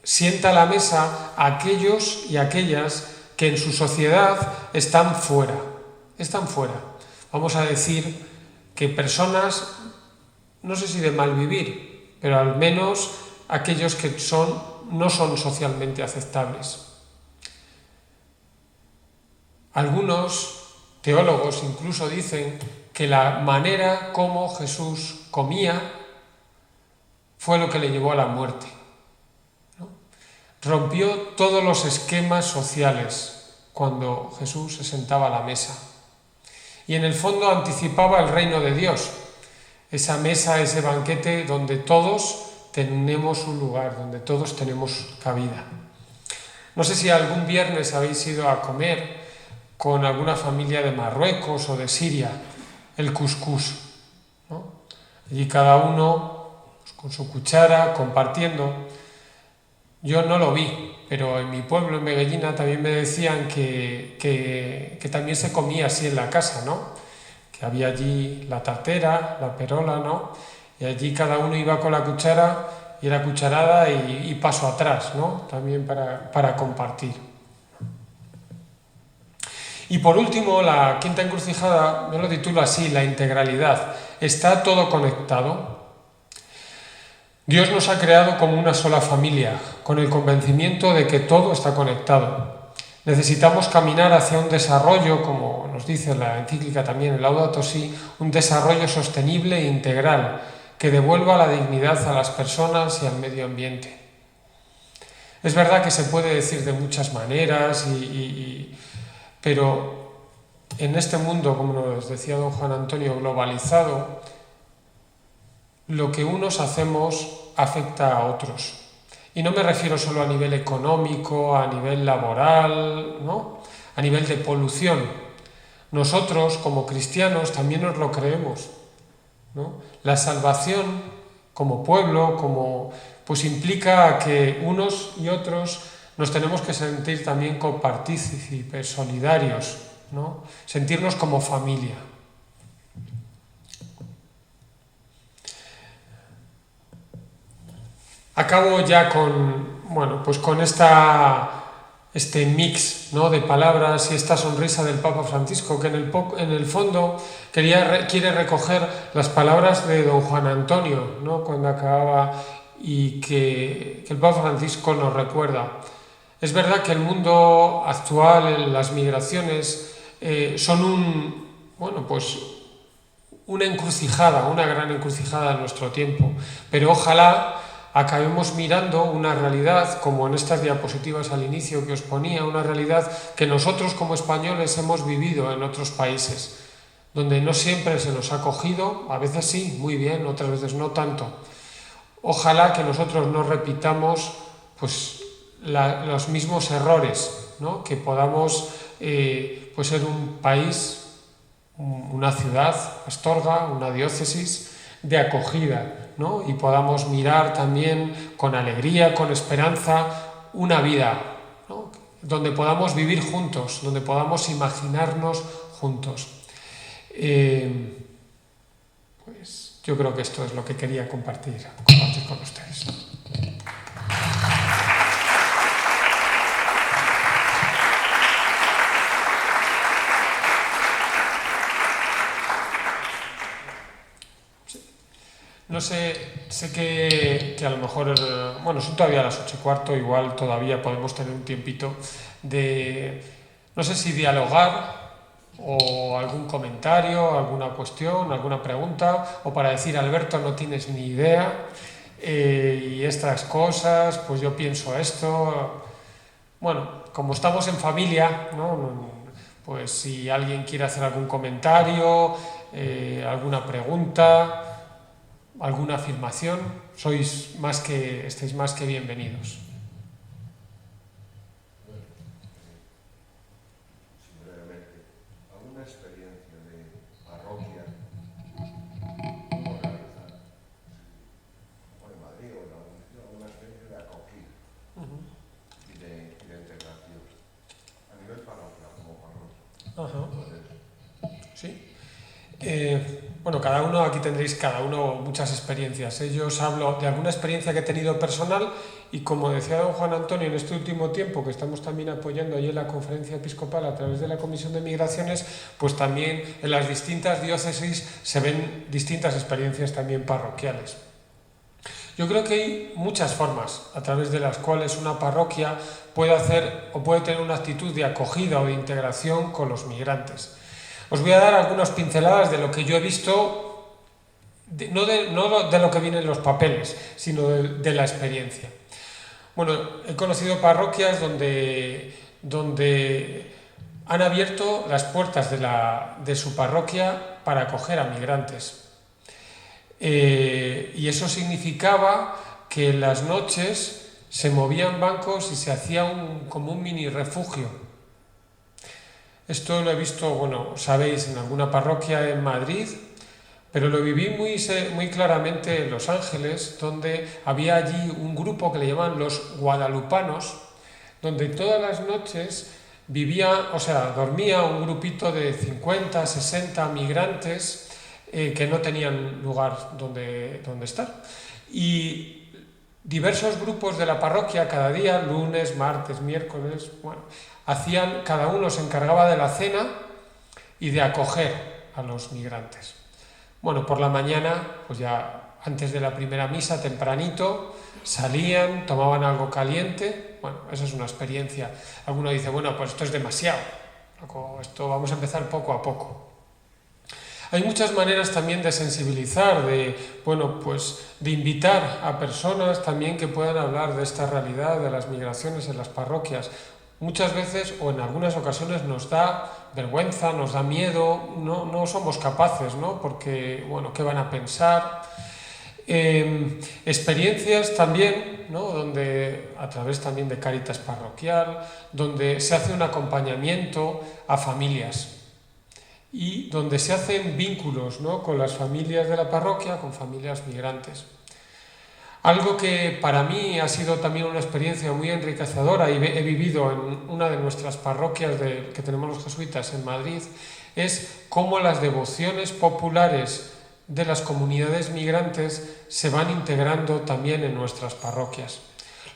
sienta a la mesa a aquellos y aquellas que en su sociedad están fuera. Vamos a decir que personas, no sé si de mal vivir, pero al menos aquellos que no son socialmente aceptables. Algunos teólogos incluso dicen que la manera como Jesús comía fue lo que le llevó a la muerte, ¿no? Rompió todos los esquemas sociales cuando Jesús se sentaba a la mesa. Y en el fondo anticipaba el reino de Dios. Esa mesa, ese banquete donde todos tenemos un lugar, donde todos tenemos cabida. No sé si algún viernes habéis ido a comer con alguna familia de Marruecos o de Siria, el cuscús, ¿no? Allí cada uno con su cuchara, compartiendo. Yo no lo vi, pero en mi pueblo, en Meguellina, también me decían que también se comía así en la casa, ¿no? Que había allí la tartera, la perola, ¿no? Y allí cada uno iba con la cuchara y era cucharada y paso atrás, ¿no?, también para compartir. Y por último, la quinta encrucijada, yo lo titulo así: la integralidad. ¿Está todo conectado? Dios nos ha creado como una sola familia, con el convencimiento de que todo está conectado. Necesitamos caminar hacia un desarrollo, como nos dice la encíclica también, el Laudato Si, un desarrollo sostenible e integral, que devuelva la dignidad a las personas y al medio ambiente. Es verdad que se puede decir de muchas maneras, pero en este mundo, como nos decía don Juan Antonio, globalizado, lo que unos hacemos afecta a otros. Y no me refiero solo a nivel económico, a nivel laboral, ¿no?, a nivel de polución. Nosotros, como cristianos, también nos lo creemos, ¿no? La salvación, como pueblo, pues implica que unos y otros nos tenemos que sentir también copartícipes, solidarios, ¿no? Sentirnos como familia. Acabo ya con, bueno, pues con este mix, ¿no?, de palabras y esta sonrisa del Papa Francisco, que en el fondo quiere recoger las palabras de don Juan Antonio, ¿no?, cuando acababa, y que el Papa Francisco nos recuerda. Es verdad que el mundo actual, las migraciones, son una encrucijada, una gran encrucijada en nuestro tiempo, pero ojalá acabemos mirando una realidad, como en estas diapositivas al inicio que os ponía, una realidad que nosotros como españoles hemos vivido en otros países, donde no siempre se nos ha acogido, a veces sí, muy bien, otras veces no tanto. Ojalá que nosotros no repitamos pues los mismos errores, ¿no?, que podamos pues ser un país, una ciudad, Astorga, una diócesis de acogida, ¿no?, y podamos mirar también con alegría, con esperanza, una vida, ¿no?, donde podamos vivir juntos, donde podamos imaginarnos juntos. Pues yo creo que esto es lo que quería compartir con ustedes. No sé que a lo mejor, son todavía las 8:15, igual todavía podemos tener un tiempito de, no sé si dialogar o algún comentario, alguna cuestión, alguna pregunta, o para decir, Alberto, no tienes ni idea, y estas cosas, pues yo pienso esto. Bueno, como estamos en familia, ¿no?, pues si alguien quiere hacer algún comentario, alguna pregunta, alguna afirmación, estáis más que bienvenidos. Brevemente, ¿alguna experiencia de parroquia cómo realizar? O en Madrid o en algún sitio, alguna experiencia de acogida y de integración a nivel parroquia, como parroquia. Sí. Cada uno, aquí tendréis muchas experiencias. Yo os hablo de alguna experiencia que he tenido personal y, como decía don Juan Antonio, en este último tiempo que estamos también apoyando ahí en la conferencia episcopal a través de la Comisión de Migraciones, pues también en las distintas diócesis se ven distintas experiencias también parroquiales. Yo creo que hay muchas formas a través de las cuales una parroquia puede hacer o puede tener una actitud de acogida o de integración con los migrantes. Os voy a dar algunas pinceladas de lo que yo he visto, no de lo que viene en los papeles, sino de la experiencia. Bueno, he conocido parroquias donde han abierto las puertas de su parroquia para acoger a migrantes. Y eso significaba que en las noches se movían bancos y se hacía como un mini refugio. Esto lo he visto, sabéis, en alguna parroquia en Madrid, pero lo viví muy claramente en Los Ángeles, donde había allí un grupo que le llaman los guadalupanos, donde todas las noches dormía un grupito de 50, 60 migrantes que no tenían lugar donde estar. Y diversos grupos de la parroquia cada día, lunes, martes, miércoles, cada uno se encargaba de la cena y de acoger a los migrantes. Por la mañana, pues ya antes de la primera misa, tempranito, salían, tomaban algo caliente. Esa es una experiencia. Alguno dice, pues esto es demasiado, esto vamos a empezar poco a poco. Hay muchas maneras también de sensibilizar, de invitar a personas también que puedan hablar de esta realidad de las migraciones en las parroquias. Muchas veces o en algunas ocasiones nos da vergüenza, nos da miedo, no somos capaces, ¿no? Porque, ¿qué van a pensar? Experiencias también, ¿no? Donde a través también de Cáritas Parroquial, donde se hace un acompañamiento a familias y donde se hacen vínculos, ¿no? Con las familias de la parroquia, con familias migrantes. Algo que para mí ha sido también una experiencia muy enriquecedora y he vivido en una de nuestras parroquias que tenemos los jesuitas en Madrid, es cómo las devociones populares de las comunidades migrantes se van integrando también en nuestras parroquias.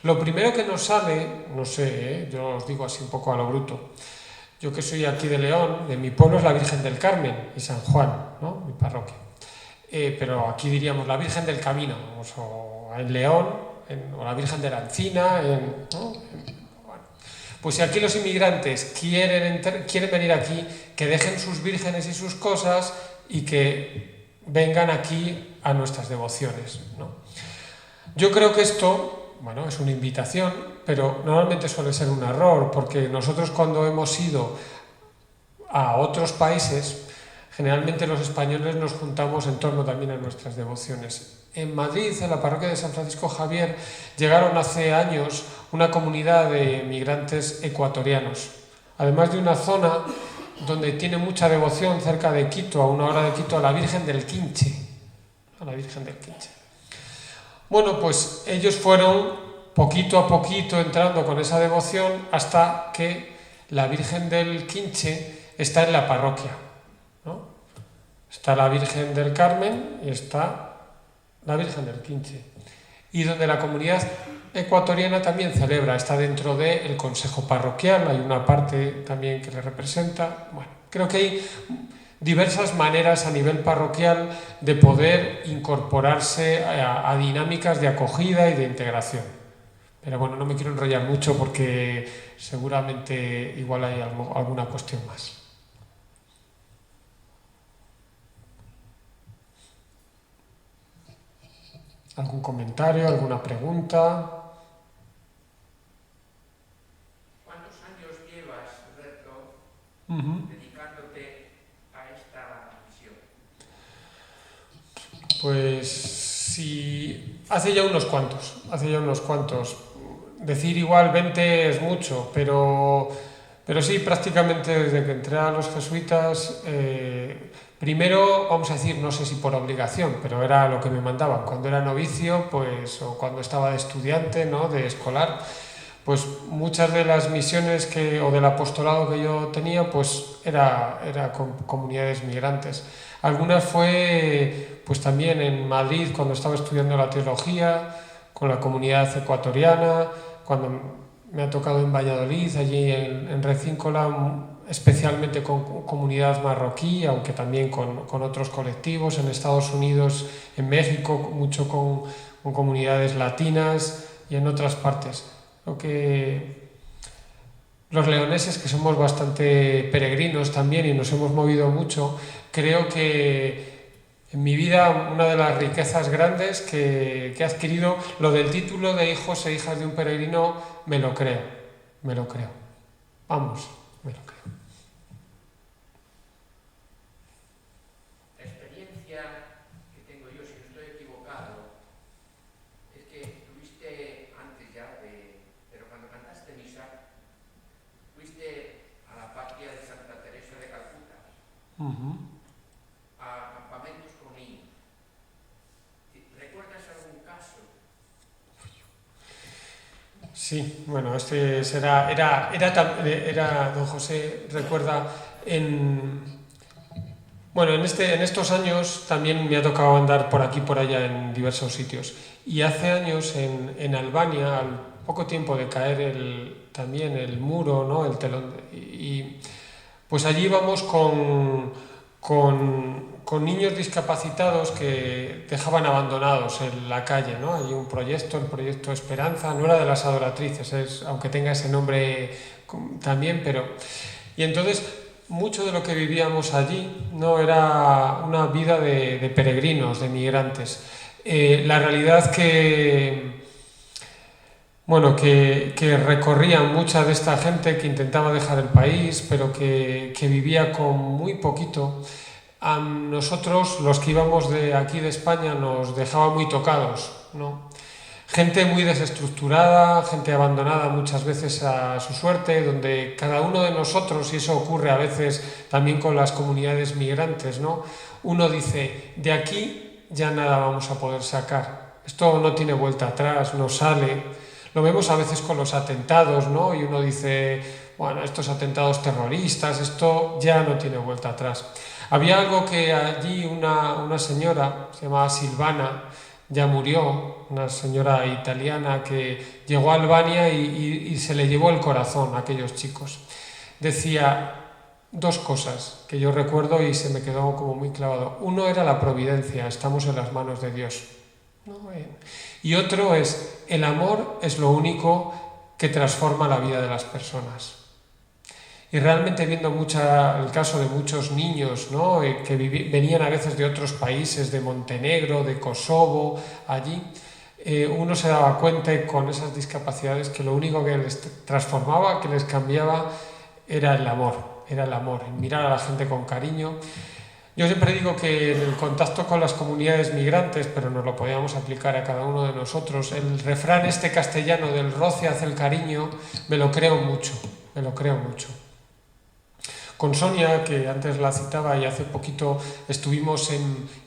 Lo primero que nos sale, no sé, yo os digo así un poco a lo bruto, yo que soy aquí de León, de mi pueblo es la Virgen del Carmen y San Juan, ¿no? Mi parroquia. Pero aquí diríamos la Virgen del Camino, o en León, o la Virgen de la Encina, ¿no? Bueno, pues si aquí los inmigrantes quieren venir aquí, que dejen sus vírgenes y sus cosas y que vengan aquí a nuestras devociones, ¿no? Yo creo que esto, bueno, es una invitación, pero normalmente suele ser un error, porque nosotros cuando hemos ido a otros países, generalmente los españoles nos juntamos en torno también a nuestras devociones. En Madrid, en la parroquia de San Francisco Javier, llegaron hace años una comunidad de migrantes ecuatorianos, además de una zona donde tiene mucha devoción cerca de Quito, a 1 hora de Quito, a la Virgen del Quinche. A la Virgen del Quinche. Bueno, pues ellos fueron poquito a poquito entrando con esa devoción hasta que la Virgen del Quinche está en la parroquia, ¿no? Está la Virgen del Carmen y está la Virgen del Quinche. Y donde la comunidad ecuatoriana también celebra, está dentro del consejo parroquial, hay una parte también que le representa. Bueno, creo que hay diversas maneras a nivel parroquial de poder incorporarse a dinámicas de acogida y de integración. Pero bueno, no me quiero enrollar mucho porque seguramente igual hay alguna cuestión más. ¿Algún comentario, alguna pregunta? ¿Cuántos años llevas, Roberto, dedicándote a esta misión? Pues sí, hace ya unos cuantos. Decir igual 20 es mucho, pero sí, prácticamente desde que entré a los jesuitas, primero, vamos a decir, no sé si por obligación, pero era lo que me mandaban. Cuando era novicio, pues, o cuando estaba de estudiante, ¿no? De escolar, pues muchas de las misiones o del apostolado que yo tenía, pues era con comunidades migrantes. Algunas fue, pues también en Madrid, cuando estaba estudiando la teología, con la comunidad ecuatoriana, cuando me ha tocado en Valladolid, allí en Recíncola, especialmente con comunidad marroquí, aunque también con otros colectivos, en Estados Unidos, en México, mucho con comunidades latinas y en otras partes. Creo que los leoneses, que somos bastante peregrinos también y nos hemos movido mucho, creo que en mi vida una de las riquezas grandes que he adquirido, lo del título de hijos e hijas de un peregrino, me lo creo. Vamos, me lo creo. La experiencia que tengo yo, si no estoy equivocado, es que tuviste antes ya, pero cuando cantaste misa, fuiste a la patria de Santa Teresa de Calcuta, a campamentos con niños. ¿Recuerdas algún caso? Sí, bueno, don José recuerda en estos años también me ha tocado andar por aquí por allá en diversos sitios, y hace años en Albania, al poco tiempo de caer también el muro, ¿no? El telón, y pues allí íbamos con niños discapacitados que dejaban abandonados en la calle, ¿no? Hay un proyecto, el proyecto Esperanza, no era de las adoratrices, aunque tenga ese nombre también, pero... Y entonces, mucho de lo que vivíamos allí no era una vida de peregrinos, de migrantes. La realidad que recorrían mucha de esta gente que intentaba dejar el país, pero que vivía con muy poquito. A nosotros, los que íbamos de aquí de España, nos dejaba muy tocados, ¿no? Gente muy desestructurada, gente abandonada muchas veces a su suerte, donde cada uno de nosotros, y eso ocurre a veces también con las comunidades migrantes, ¿no? Uno dice, de aquí ya nada vamos a poder sacar, esto no tiene vuelta atrás, no sale. Lo vemos a veces con los atentados, ¿no? Y uno dice, bueno, estos atentados terroristas, esto ya no tiene vuelta atrás. Había algo que allí una señora, se llamaba Silvana, ya murió, una señora italiana que llegó a Albania y se le llevó el corazón a aquellos chicos. Decía dos cosas que yo recuerdo y se me quedó como muy clavado. Uno era la providencia, estamos en las manos de Dios. Y otro es, el amor es lo único que transforma la vida de las personas. Y realmente viendo el caso de muchos niños, ¿no? Que venían a veces de otros países, de Montenegro, de Kosovo, allí, uno se daba cuenta con esas discapacidades que lo único que les transformaba, que les cambiaba, era el amor, mirar a la gente con cariño. Yo siempre digo que en el contacto con las comunidades migrantes, pero nos lo podíamos aplicar a cada uno de nosotros, el refrán castellano del roce hace el cariño, me lo creo mucho. Con Sonia, que antes la citaba, y hace poquito estuvimos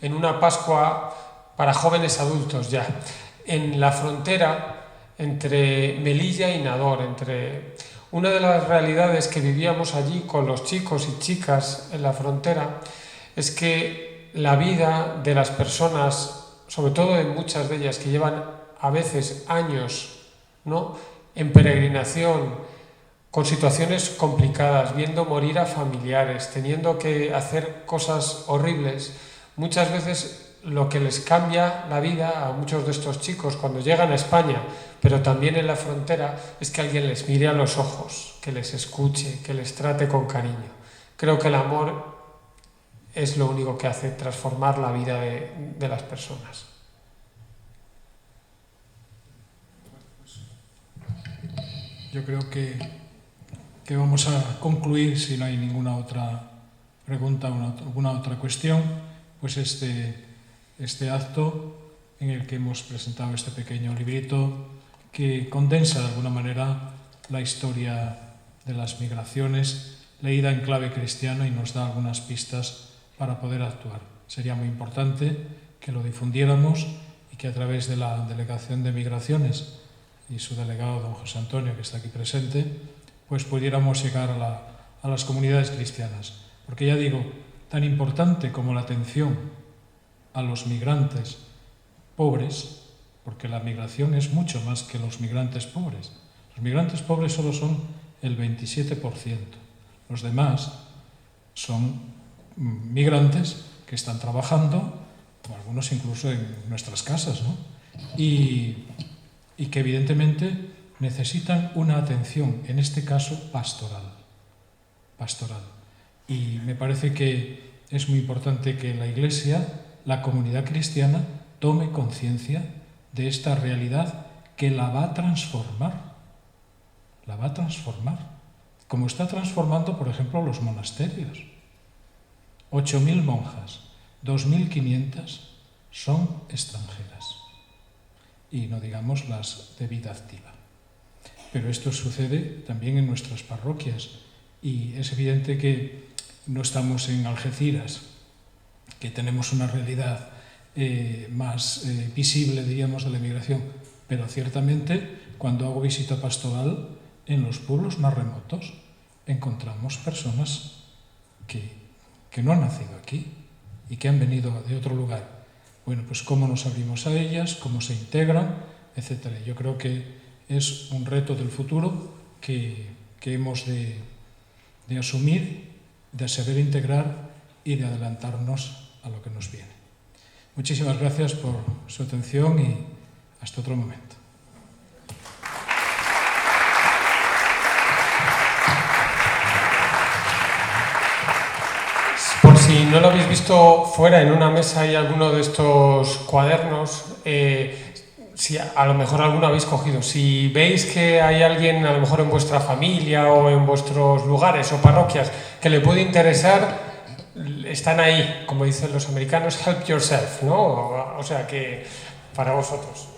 en una Pascua para jóvenes adultos ya, en la frontera entre Melilla y Nador, una de las realidades que vivíamos allí con los chicos y chicas en la frontera, es que la vida de las personas, sobre todo de muchas de ellas que llevan a veces años, ¿no?, en peregrinación, con situaciones complicadas, viendo morir a familiares, teniendo que hacer cosas horribles, muchas veces lo que les cambia la vida a muchos de estos chicos cuando llegan a España, pero también en la frontera, es que alguien les mire a los ojos, que les escuche, que les trate con cariño. Creo que el amor es lo único que hace transformar la vida de las personas. Yo creo que vamos a concluir, si no hay ninguna otra pregunta o alguna otra cuestión, pues este acto en el que hemos presentado este pequeño librito que condensa de alguna manera la historia de las migraciones leída en clave cristiana y nos da algunas pistas para poder actuar. Sería muy importante que lo difundiéramos y que a través de la Delegación de Migraciones y su delegado, don José Antonio, que está aquí presente, pues pudiéramos llegar a las comunidades cristianas. Porque ya digo, tan importante como la atención a los migrantes pobres, porque la migración es mucho más que los migrantes pobres. Los migrantes pobres solo son el 27%. Los demás son migrantes que están trabajando, o algunos incluso en nuestras casas, ¿no? Y que evidentemente necesitan una atención, en este caso pastoral. Y me parece que es muy importante que la Iglesia, la comunidad cristiana, tome conciencia de esta realidad que la va a transformar. Como está transformando, por ejemplo, los monasterios. 8.000 monjas, 2.500 son extranjeras. Y no digamos las de vida activa. Pero esto sucede también en nuestras parroquias y es evidente que no estamos en Algeciras, que tenemos una realidad más visible, diríamos, de la emigración, pero ciertamente cuando hago visita pastoral en los pueblos más remotos encontramos personas que no han nacido aquí y que han venido de otro lugar. Bueno, pues cómo nos abrimos a ellas, cómo se integran, etc. Yo creo que es un reto del futuro que hemos de asumir, de saber integrar y de adelantarnos a lo que nos viene. Muchísimas gracias por su atención y hasta otro momento. Por si no lo habéis visto, fuera en una mesa hay alguno de estos cuadernos. Si a lo mejor alguno habéis cogido. Si veis que hay alguien, a lo mejor en vuestra familia o en vuestros lugares o parroquias, que le puede interesar, están ahí, como dicen los americanos, help yourself, ¿no? O sea que para vosotros.